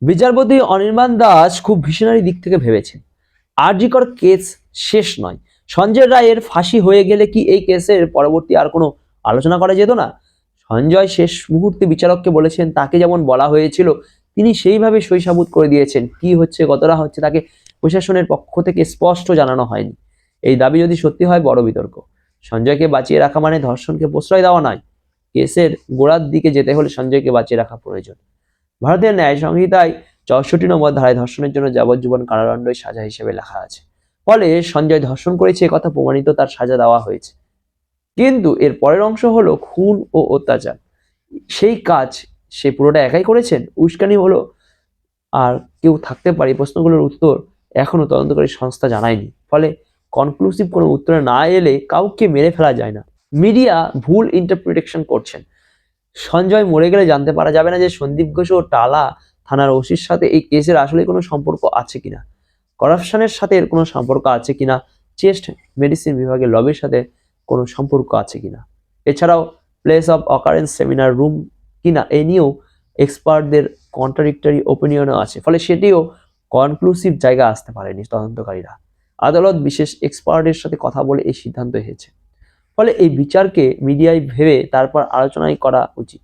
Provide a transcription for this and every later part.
বিচারপতি অনির্বাণ দাস খুব ভিশনারি দিক থেকে ভেবেছেন। আরজিকর কেস শেষ নয়। সঞ্জয় রায়ের ফাঁসি হয়ে গেলে কি এই কেসের পরবর্তী আর কোনো আলোচনা করা যেত না? সঞ্জয় শেষ মুহূর্তে বিচারককে বলেছেন তাকে যেমন বলা হয়েছিল তিনি সেইভাবে সই সাবুত করে দিয়েছেন। কি হচ্ছে কতটা হচ্ছে তাকে প্রশাসনের পক্ষ থেকে স্পষ্ট জানানো হয়নি। এই দাবি যদি সত্যি হয় বড় বিতর্ক। সঞ্জয়কে বাঁচিয়ে রাখা মানে ধর্ষণকে প্রশ্রয় দেওয়া নয়। কেসের গোড়ার দিকে যেতে হলে সঞ্জয়কে বাঁচিয়ে রাখা প্রয়োজন। ভারতের ন্যায় সংহিতায় 64 নম্বর ধারায় ধর্ষণের জন্য যাবজ্জীবন কারাদণ্ডই সাজা হিসেবে লেখা আছে। ফলে সঞ্জয় ধর্ষণ করেছে একথা প্রমাণিত, তার সাজা দেওয়া হয়েছে। কিন্তু এর পরের অংশ হলো খুন ও অত্যাচার। সেই কাজ সে পুরোটা একাই করেছেন, উস্কানি হলো আর কেউ থাকতে পারে? প্রশ্নগুলোর উত্তর এখনো তদন্তকারী সংস্থা জানায়নি। ফলে কনক্লুসিভ কোনো উত্তরে না এলে কাউকে মেরে ফেলা যায় না। মিডিয়া ভুল ইন্টারপ্রিটেশন করছেন। সঞ্জয় মরে গেলে জানতে পারা যাবে না যে সন্দীপ ঘোষ ও টালা থানার ওসির সাথে এই কেসের আসলে কোনো সম্পর্ক আছে কিনা, করাপশনের সাথে এর কোনো সম্পর্ক আছে কিনা, চেস্ট মেডিসিন বিভাগের লবির সাথে কোনো সম্পর্ক আছে কিনা, এছাড়াও place of occurrence seminar room কিনা এ নিয়েও এক্সপার্টদের কন্ট্রাডিক্টরি ওপিনিয়নও আছে। ফলে সেটিও কনক্লুসিভ জায়গা আসতে পারেনি তদন্তকারীরা। আদালত বিশেষ এক্সপার্টের সাথে কথা বলে এই সিদ্ধান্ত হয়েছে। ফলে এই বিচারকে মিডিয়ায় ভেবে তারপর আলোচনাই করা উচিত।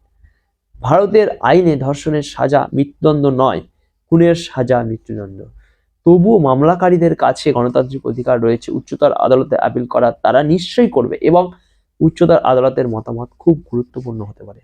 ভারতের আইনে ধর্ষণের সাজা মৃত্যুদণ্ড নয়, খুনের সাজা মৃত্যুদণ্ড। তবুও মামলাকারীদের কাছে গণতান্ত্রিক অধিকার রয়েছে উচ্চতর আদালতে আপিল করার। তারা নিশ্চয়ই করবে এবং উচ্চতর আদালতের মতামত খুব গুরুত্বপূর্ণ হতে পারে।